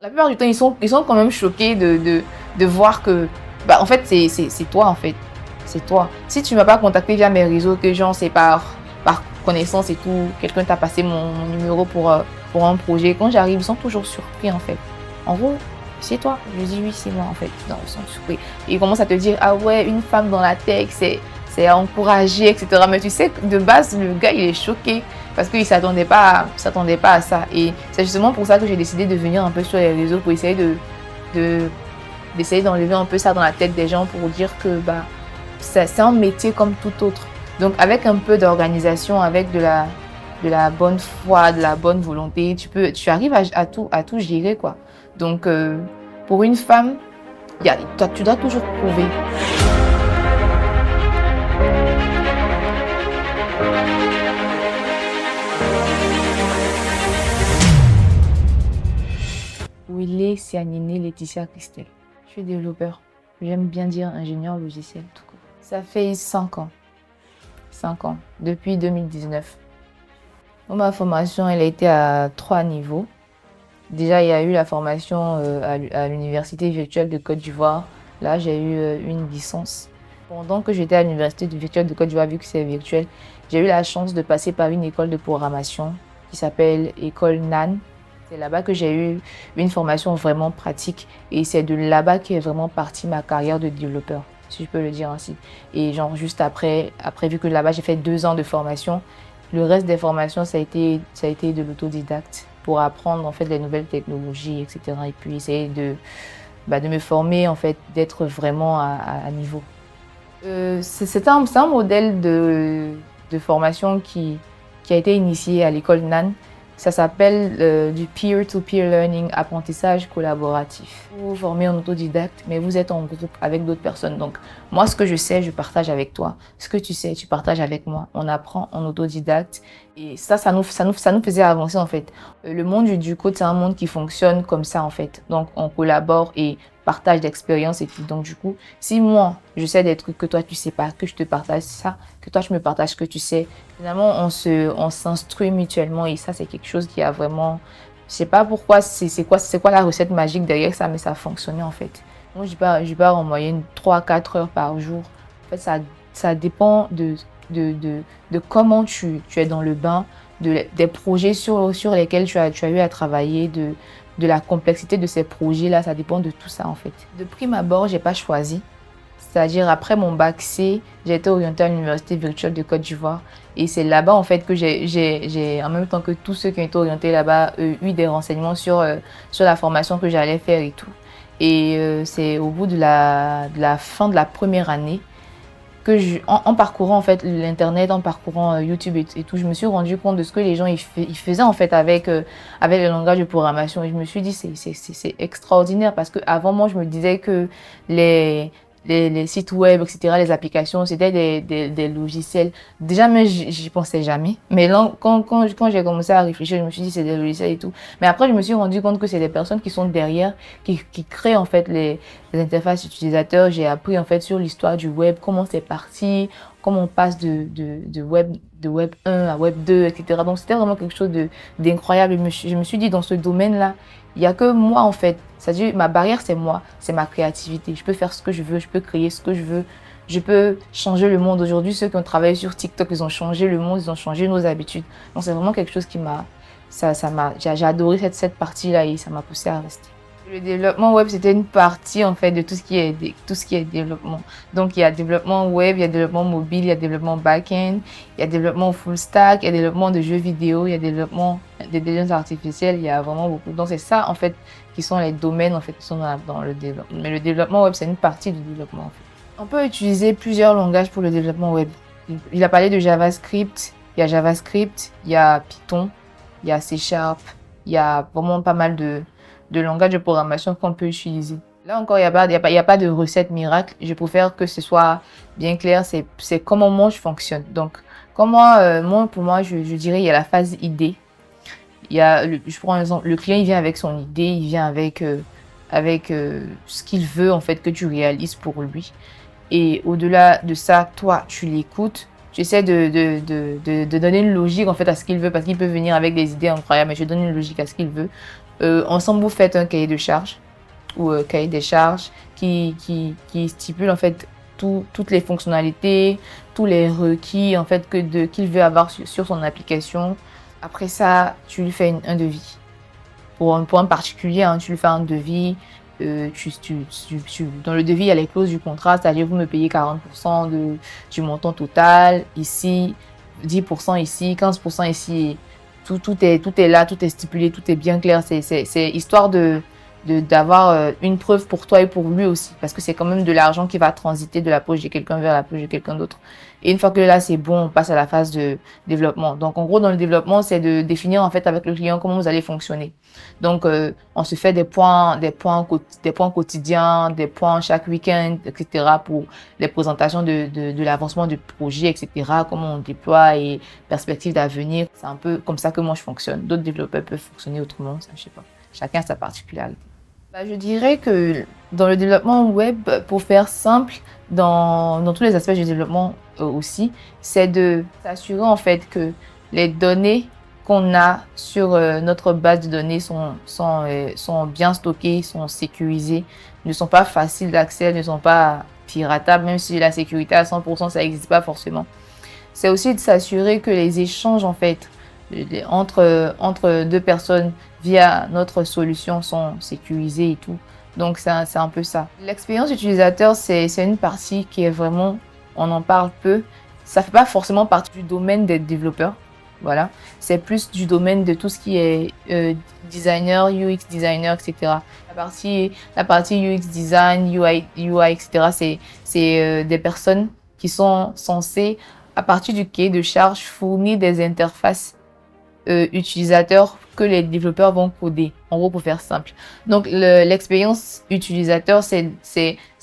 La plupart du temps, ils sont quand même choqués de voir que, en fait, c'est toi, en fait. C'est toi. Si tu ne m'as pas contacté via mes réseaux, que genre, c'est par connaissance et tout, quelqu'un t'a passé mon numéro pour un projet, quand j'arrive, ils sont toujours surpris, en fait. En gros, c'est toi. Je dis oui, c'est moi, en fait. Non, ils sont surpris. Et ils commencent à te dire, ah ouais, une femme dans la tech, c'est à encourager, etc. Mais tu sais, de base, le gars, il est choqué. Parce qu'il ne s'attendait pas à ça. Et c'est justement pour ça que j'ai décidé de venir un peu sur les réseaux pour essayer d'essayer d'enlever un peu ça dans la tête des gens pour dire que c'est un métier comme tout autre. Donc avec un peu d'organisation, avec de la bonne foi, de la bonne volonté, tu arrives à tout gérer, quoi. Donc pour une femme, tu dois toujours prouver. Willy Sianini Laetitia Christelle. Je suis développeur. J'aime bien dire ingénieur logiciel tout court. Ça fait 5 ans. 5 ans, depuis 2019. Ma formation, elle a été à 3 niveaux. Déjà, il y a eu la formation à l'Université virtuelle de Côte d'Ivoire. Là, j'ai eu une licence. Pendant que j'étais à l'Université virtuelle de Côte d'Ivoire, vu que c'est virtuel, j'ai eu la chance de passer par une école de programmation qui s'appelle École NAN. C'est là-bas que j'ai eu une formation vraiment pratique et c'est de là-bas qu'est vraiment partie ma carrière de développeur, si je peux le dire ainsi. Et genre juste après vu que là-bas j'ai fait 2 ans de formation, le reste des formations ça a été de l'autodidacte pour apprendre en fait les nouvelles technologies, etc. Et puis essayer de me former en fait, d'être vraiment à niveau. C'est un modèle de formation qui a été initié à l'école NAN. Ça s'appelle du peer-to-peer learning, apprentissage collaboratif. Vous vous formez en autodidacte, mais vous êtes en groupe avec d'autres personnes. Donc, moi, ce que je sais, je partage avec toi. Ce que tu sais, tu partages avec moi. On apprend en autodidacte. Et ça nous faisait avancer, en fait. Le monde du code, c'est un monde qui fonctionne comme ça, en fait. Donc, on collabore et partage d'expériences et tout. Donc, du coup, si moi, je sais des trucs que toi, tu sais pas, que je te partage ça, que toi, je me partage ce que tu sais, finalement, on s'instruit mutuellement et ça, c'est quelque chose qui a vraiment... Je sais pas pourquoi, c'est quoi la recette magique derrière ça, mais ça a fonctionné en fait. Moi, je pars en moyenne 3-4 heures par jour. En fait, ça dépend de comment tu es dans le bain, des projets sur lesquels tu as eu à travailler, de la complexité de ces projets-là, ça dépend de tout ça en fait. De prime abord, j'ai pas choisi. C'est-à-dire après mon bac C, j'ai été orientée à l'Université virtuelle de Côte d'Ivoire. Et c'est là-bas en fait que j'ai, en même temps que tous ceux qui ont été orientés là-bas, eu des renseignements sur la formation que j'allais faire et tout. Et c'est au bout de la fin de la première année que en parcourant en fait l'internet, en parcourant YouTube et tout, je me suis rendu compte de ce que les gens ils faisaient en fait avec le langage de programmation. Et je me suis dit c'est extraordinaire parce que avant moi je me disais que les sites web, etc., les applications, c'était des logiciels. Déjà, mais j'y pensais jamais. Mais là, quand j'ai commencé à réfléchir, je me suis dit c'est des logiciels et tout. Mais après, je me suis rendu compte que c'est des personnes qui sont derrière, qui créent en fait les interfaces utilisateurs. J'ai appris en fait sur l'histoire du web, comment c'est parti, comment on passe de web 1 à web 2, etc. Donc, c'était vraiment quelque chose d'incroyable. Je me suis dit, dans ce domaine-là, il n'y a que moi, en fait. C'est-à-dire, ma barrière, c'est moi. C'est ma créativité. Je peux faire ce que je veux. Je peux créer ce que je veux. Je peux changer le monde. Aujourd'hui, ceux qui ont travaillé sur TikTok, ils ont changé le monde. Ils ont changé nos habitudes. Donc, c'est vraiment quelque chose qui m'a... J'ai adoré cette partie-là et ça m'a poussé à rester. Le développement web, c'était une partie, en fait, de tout ce qui est développement. Donc, il y a développement web, il y a développement mobile, il y a développement back-end, il y a développement full stack, il y a développement de jeux vidéo, il y a développement d'intelligence artificielle, il y a vraiment beaucoup. Donc, c'est ça, en fait, qui sont les domaines, en fait, qui sont dans le développement. Mais le développement web, c'est une partie du développement, en fait. On peut utiliser plusieurs langages pour le développement web. Il a parlé de JavaScript, il y a JavaScript, il y a Python, il y a C#, il y a vraiment pas mal de langage de programmation qu'on peut utiliser. Là encore, il n'y a pas de recette miracle. Je préfère que ce soit bien clair. C'est comment moi je fonctionne. Donc, pour moi, je dirais il y a la phase idée. Je prends un exemple, le client il vient avec son idée, il vient avec ce qu'il veut en fait que tu réalises pour lui. Et au-delà de ça, toi, tu l'écoutes. Tu essaies de donner une logique en fait à ce qu'il veut parce qu'il peut venir avec des idées incroyables, mais je donne une logique à ce qu'il veut. Ensemble, vous faites un cahier de charges ou cahier des charges qui stipule en fait toutes les fonctionnalités, tous les requis en fait qu'il veut avoir sur son application. Après ça, tu lui fais un devis. Pour un particulier, hein, tu lui fais un devis. Dans le devis, il y a les clauses du contrat, c'est-à-dire vous me payez 40% du montant total, ici, 10% ici, 15% ici. Tout est là, tout est stipulé, tout est bien clair. C'est histoire d'avoir une preuve pour toi et pour lui aussi, parce que c'est quand même de l'argent qui va transiter de la poche de quelqu'un vers la poche de quelqu'un d'autre. Et une fois que là c'est bon, on passe à la phase de développement. Donc en gros, dans le développement, c'est de définir en fait avec le client comment vous allez fonctionner. Donc on se fait des points quotidiens, des points chaque week-end, etc. pour les présentations de l'avancement du projet, etc. Comment on déploie et perspectives d'avenir. C'est un peu comme ça que moi je fonctionne. D'autres développeurs peuvent fonctionner autrement, ça je sais pas. Chacun a sa particularité. Je dirais que dans le développement web, pour faire simple, dans tous les aspects du développement aussi, c'est de s'assurer en fait que les données qu'on a sur notre base de données sont bien stockées, sont sécurisées, ne sont pas faciles d'accès, ne sont pas piratables, même si la sécurité à 100%, ça n'existe pas forcément. C'est aussi de s'assurer que les échanges en fait entre deux personnes via notre solution sont sécurisés et tout. Donc, c'est un peu ça. L'expérience utilisateur, c'est une partie qui est vraiment, on en parle peu. Ça fait pas forcément partie du domaine des développeurs. Voilà. C'est plus du domaine de tout ce qui est designer, UX designer, etc. La partie UX design, UI, etc. C'est des personnes qui sont censées, à partir du cahier de charge, fournir des interfaces utilisateurs que les développeurs vont coder, en gros pour faire simple. Donc l'expérience utilisateur, c'est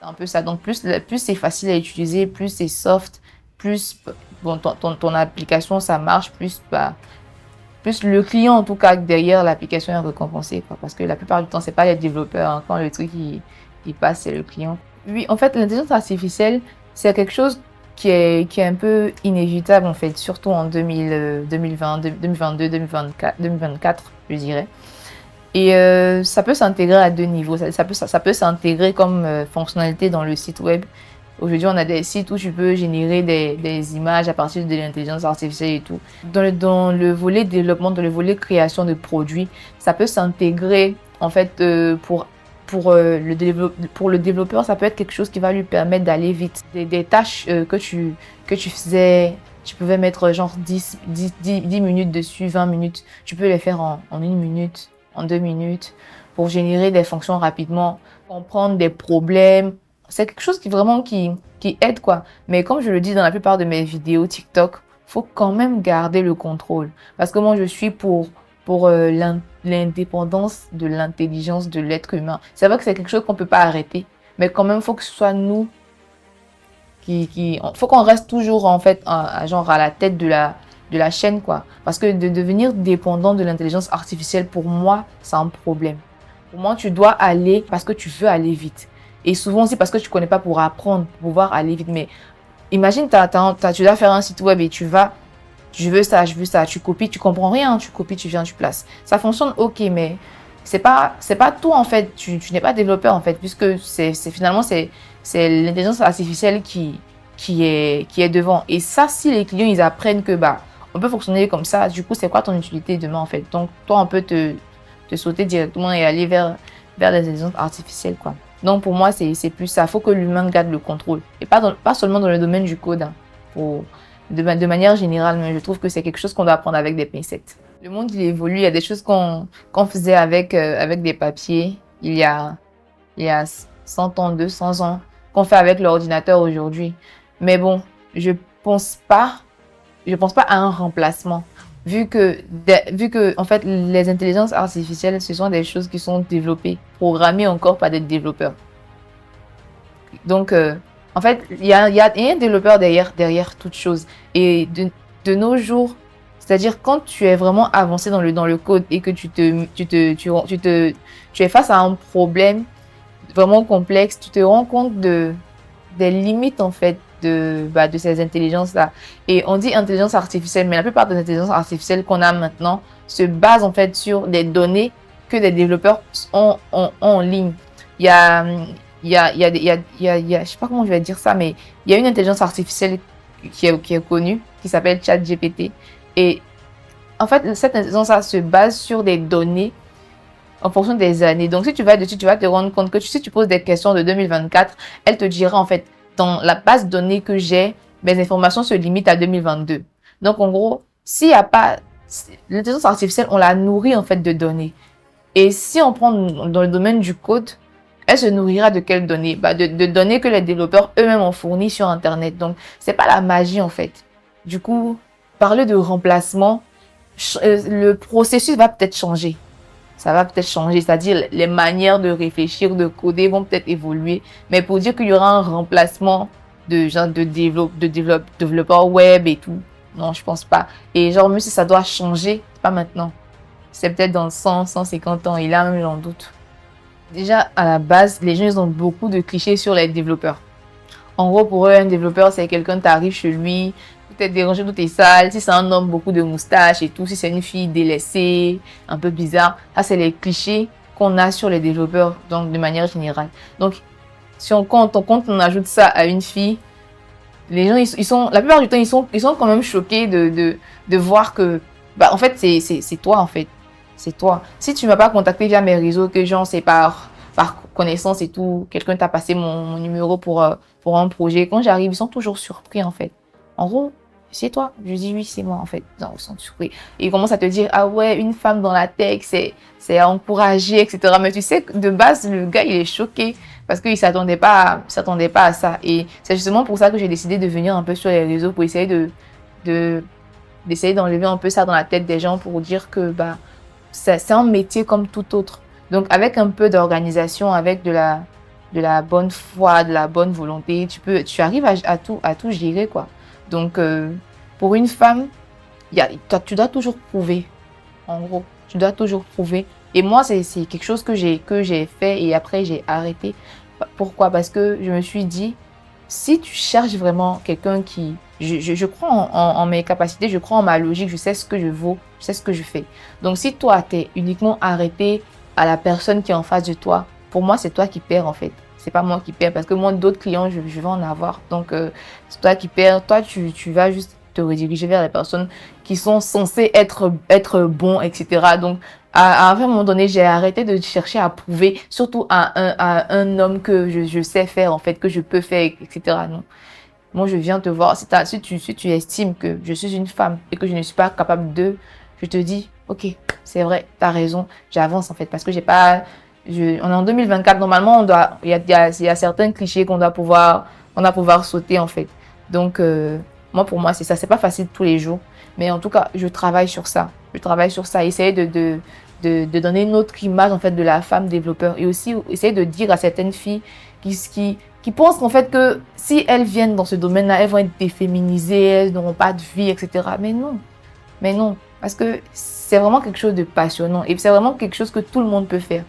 un peu ça. Donc plus c'est facile à utiliser, plus c'est soft, plus bon, ton application ça marche, plus le client en tout cas derrière l'application est récompensé, quoi, parce que la plupart du temps c'est pas les développeurs, hein, quand le truc il passe, c'est le client. Oui, en fait l'intelligence artificielle c'est quelque chose qui est un peu inévitable en fait, surtout en 2020, 2022, 2024, je dirais. Et ça peut s'intégrer à deux niveaux. Ça peut s'intégrer comme fonctionnalité dans le site web. Aujourd'hui, on a des sites où tu peux générer des images à partir de l'intelligence artificielle et tout. Dans le volet développement, dans le volet création de produits, ça peut s'intégrer en fait pour le développeur, ça peut être quelque chose qui va lui permettre d'aller vite. Des tâches que tu faisais, tu pouvais mettre genre 10 minutes dessus, 20 minutes. Tu peux les faire en 1 minute, en 2 minutes, pour générer des fonctions rapidement, comprendre des problèmes. C'est quelque chose qui aide, quoi. Mais comme je le dis dans la plupart de mes vidéos TikTok, faut quand même garder le contrôle. Parce que moi, je suis pour l'indépendance de l'intelligence de l'être humain. C'est vrai que c'est quelque chose qu'on ne peut pas arrêter, mais quand même, il faut que ce soit nous faut qu'on reste toujours en fait genre à la tête de la chaîne, quoi. Parce que de devenir dépendant de l'intelligence artificielle, pour moi, c'est un problème. Pour moi, tu dois aller parce que tu veux aller vite. Et souvent aussi parce que tu ne connais pas pour apprendre, pour pouvoir aller vite. Mais imagine, tu dois faire un site web et tu veux ça, je veux ça. Tu copies, tu comprends rien. Tu copies, tu viens, tu places. Ça fonctionne, ok, mais c'est pas toi en fait. Tu n'es pas développeur en fait, puisque finalement c'est l'intelligence artificielle qui est devant. Et ça, si les clients ils apprennent que on peut fonctionner comme ça, du coup c'est quoi ton utilité demain en fait? Donc toi on peut te sauter directement et aller vers l'intelligence artificielle, quoi. Donc pour moi c'est plus ça. Il faut que l'humain garde le contrôle et pas seulement dans le domaine du code, hein, de manière générale, mais je trouve que c'est quelque chose qu'on doit apprendre avec des pincettes. Le monde il évolue, il y a des choses qu'on faisait avec des papiers il y a 100 ans, 200 ans, qu'on fait avec l'ordinateur aujourd'hui. Mais bon, je pense pas à un remplacement. Vu que en fait, les intelligences artificielles, ce sont des choses qui sont développées, programmées encore par des développeurs. Donc, en fait, il y a un développeur derrière toute chose. Et de nos jours, c'est-à-dire quand tu es vraiment avancé dans le code et que tu es face à un problème vraiment complexe, tu te rends compte des limites en fait de ces intelligences-là. Et on dit intelligence artificielle, mais la plupart des intelligences artificielles qu'on a maintenant se basent en fait sur des données que des développeurs ont en ligne. Il y a, il y a, il y a, je sais pas comment je vais dire ça, mais il y a une intelligence artificielle qui est connue, qui s'appelle ChatGPT. Et en fait, cette intelligence se base sur des données en fonction des années. Donc, si tu vas dessus, tu vas te rendre compte que si tu poses des questions de 2024, elle te dira en fait, dans la base de données que j'ai, mes informations se limitent à 2022. Donc, en gros, s'il n'y a pas l'intelligence artificielle, on la nourrit en fait de données. Et si on prend dans le domaine du code, elle se nourrira de quelles données? De données que les développeurs eux-mêmes ont fournies sur Internet. Donc, c'est pas la magie en fait. Du coup, parler de remplacement, le processus va peut-être changer. Ça va peut-être changer, c'est-à-dire les manières de réfléchir, de coder vont peut-être évoluer. Mais pour dire qu'il y aura un remplacement de genre de développeurs web et tout, non, je pense pas. Et genre, même si ça doit changer, c'est pas maintenant. C'est peut-être dans 100, 150 ans. Et là, même, j'en doute. Déjà, à la base, les gens, ils ont beaucoup de clichés sur les développeurs. En gros, pour eux, un développeur, c'est quelqu'un, t'arrives chez lui, tout est dérangé, tout est sale. Si c'est un homme, beaucoup de moustaches et tout. Si c'est une fille délaissée, un peu bizarre. Ça, c'est les clichés qu'on a sur les développeurs, donc de manière générale. Donc, si on compte, on ajoute ça à une fille, les gens, ils sont, la plupart du temps, ils sont quand même choqués de voir que, bah, en fait, c'est toi, en fait. C'est toi. Si tu m'as pas contacté via mes réseaux, que genre, c'est par connaissance et tout, quelqu'un t'a passé mon numéro pour un projet, quand j'arrive, ils sont toujours surpris, en fait. En gros, c'est toi. Je dis oui, c'est moi, en fait. Non, ils sont surpris. Et ils commencent à te dire, ah ouais, une femme dans la tech, c'est à encourager, etc. Mais tu sais que de base, le gars, il est choqué parce qu'il s'attendait pas à ça. Et c'est justement pour ça que j'ai décidé de venir un peu sur les réseaux pour essayer d'essayer d'enlever un peu ça dans la tête des gens pour dire que, bah, c'est un métier comme tout autre. Donc, avec un peu d'organisation, avec de la bonne foi, de la bonne volonté, tu arrives à tout gérer, quoi. Donc, pour une femme, tu dois toujours prouver. En gros, tu dois toujours prouver. Et moi, c'est quelque chose que j'ai fait et après, j'ai arrêté. Pourquoi? Parce que je me suis dit, si tu cherches vraiment quelqu'un qui... Je crois en mes capacités, je crois en ma logique, je sais ce que je vaux, je sais ce que je fais. Donc, si toi, t'es uniquement arrêté à la personne qui est en face de toi, pour moi, c'est toi qui perds en fait. C'est pas moi qui perds parce que moi, d'autres clients, je vais en avoir. Donc, c'est toi qui perds. Toi, tu vas juste te rediriger vers les personnes qui sont censées être bons, etc. Donc, à un moment donné, j'ai arrêté de chercher à prouver, surtout à un homme que je sais faire, en fait, que je peux faire, etc. Non. Moi, je viens te voir. Si tu estimes que je suis une femme et que je ne suis pas capable de, je te dis, ok, c'est vrai, t'as raison, j'avance, en fait, parce que j'ai pas, on est en 2024, normalement, il y a certains clichés qu'on doit pouvoir sauter, en fait. Donc, moi, pour moi, c'est ça. C'est pas facile tous les jours. Mais en tout cas, je travaille sur ça. Je travaille sur ça. Essayer de donner une autre image, en fait, de la femme développeur. Et aussi, essayer de dire à certaines filles qui pensent qu'en fait, que si elles viennent dans ce domaine-là, elles vont être déféminisées, elles n'auront pas de vie, etc. Mais non. Mais non. Parce que c'est vraiment quelque chose de passionnant. Et c'est vraiment quelque chose que tout le monde peut faire.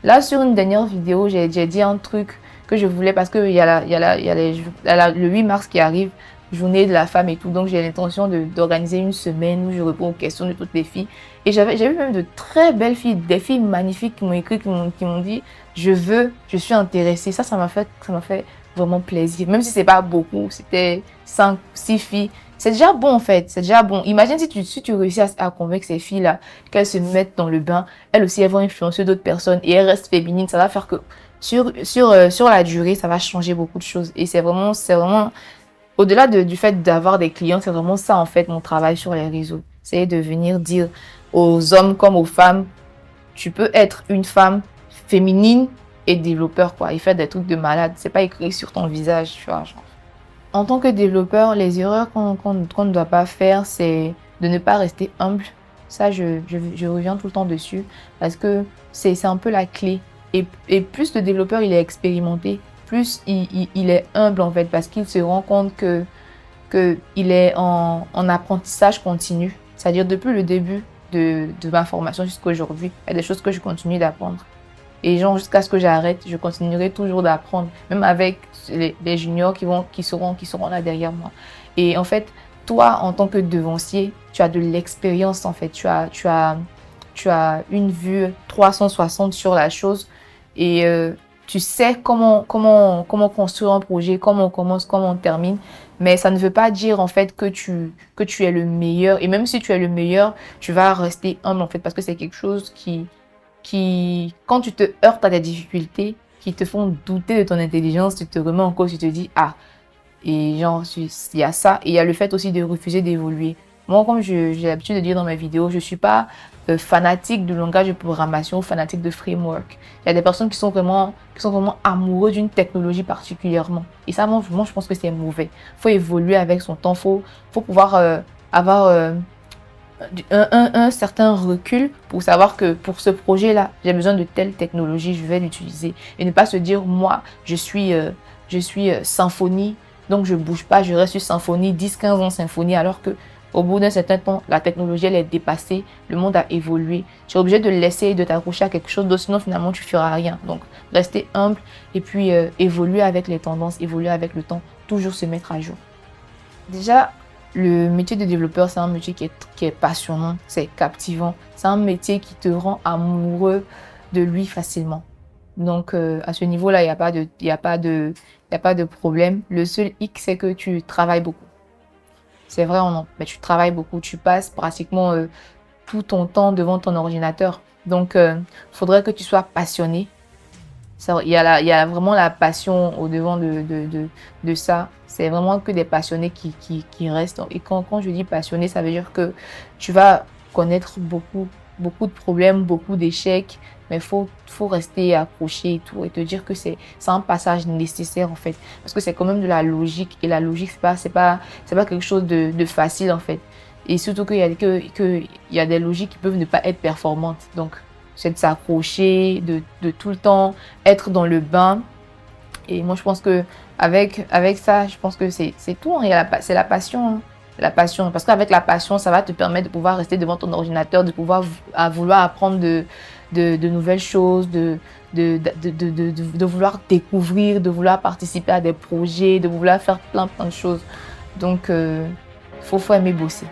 Là, sur une dernière vidéo, j'ai dit un truc que je voulais parce qu'il y a le 8 mars qui arrive, journée de la femme et tout. Donc, j'ai l'intention d'organiser une semaine où je réponds aux questions de toutes les filles. Et j'ai vu même de très belles filles, des filles magnifiques qui m'ont écrit, qui m'ont dit, je suis intéressée. Ça m'a fait vraiment plaisir. Même si c'est pas beaucoup, c'était 5, 6 filles. C'est déjà bon en fait, c'est déjà bon. Imagine si tu réussis à convaincre ces filles-là qu'elles se mettent dans le bain, elles aussi elles vont influencer d'autres personnes et elles restent féminines. Ça va faire que sur la durée, ça va changer beaucoup de choses. Et c'est vraiment au-delà du fait d'avoir des clients, c'est vraiment ça en fait mon travail sur les réseaux. C'est de venir dire aux hommes comme aux femmes, tu peux être une femme féminine et développeur quoi, et faire des trucs de malade. C'est pas écrit sur ton visage, tu vois, genre. En tant que développeur, les erreurs qu'on ne doit pas faire, c'est de ne pas rester humble. Ça, je reviens tout le temps dessus parce que c'est un peu la clé. Et plus le développeur il est expérimenté, plus il est humble en fait parce qu'il se rend compte que il est en apprentissage continu. C'est-à-dire depuis le début de ma formation jusqu'à aujourd'hui, il y a des choses que je continue d'apprendre. Et genre, jusqu'à ce que j'arrête, je continuerai toujours d'apprendre, même avec les juniors qui seront là derrière moi. Et en fait, toi, en tant que devancier, tu as de l'expérience, en fait. Tu as tu as une vue 360 sur la chose et tu sais comment construire un projet, comment on commence, comment on termine. Mais ça ne veut pas dire en fait que tu es le meilleur. Et même si tu es le meilleur, tu vas rester humble en fait parce que c'est quelque chose quand tu te heurtes à des difficultés, qui te font douter de ton intelligence, tu te remets en cause, tu te dis, ah, et genre, il y a ça, et il y a le fait aussi de refuser d'évoluer. Moi, comme j'ai l'habitude de dire dans mes vidéos, je ne suis pas fanatique de langage de programmation, fanatique de framework. Il y a des personnes qui sont vraiment amoureux d'une technologie particulièrement. Et ça, moi, je pense que c'est mauvais. Il faut évoluer avec son temps, faut pouvoir avoir un certain recul pour savoir que pour ce projet-là, j'ai besoin de telle technologie, je vais l'utiliser. Et ne pas se dire, moi, je suis Symfony, donc je bouge pas, je reste sur Symfony, 10-15 ans Symfony, alors que au bout d'un certain temps, la technologie, elle est dépassée, le monde a évolué. Tu es obligé de laisser et de t'accrocher à quelque chose d'autre, sinon finalement, tu ne feras rien. Donc, rester humble et puis évoluer avec les tendances, évoluer avec le temps, toujours se mettre à jour. Déjà, le métier de développeur, c'est un métier qui est passionnant, c'est captivant. C'est un métier qui te rend amoureux de lui facilement. Donc, à ce niveau-là, il n'y a pas de problème. Le seul hic, c'est que tu travailles beaucoup. C'est vrai ou non? Mais tu travailles beaucoup. Tu passes pratiquement tout ton temps devant ton ordinateur. Donc, il faudrait que tu sois passionné. Il y a vraiment la passion au-devant de ça. C'est vraiment que des passionnés qui restent. Et quand je dis passionné, ça veut dire que tu vas connaître beaucoup de problèmes, beaucoup d'échecs. Mais faut rester accroché et tout. Et te dire que c'est un passage nécessaire en fait. Parce que c'est quand même de la logique. Et la logique, c'est pas quelque chose de facile en fait. Et surtout qu'il y a des logiques qui peuvent ne pas être performantes. Donc, c'est de s'accrocher, de tout le temps être dans le bain. Et moi, je pense que avec ça, je pense que c'est tout. Hein. C'est la passion. Hein. La passion. Parce qu'avec la passion, ça va te permettre de pouvoir rester devant ton ordinateur, de pouvoir vouloir apprendre de nouvelles choses, de vouloir découvrir, de vouloir participer à des projets, de vouloir faire plein de choses. Donc, faut aimer bosser.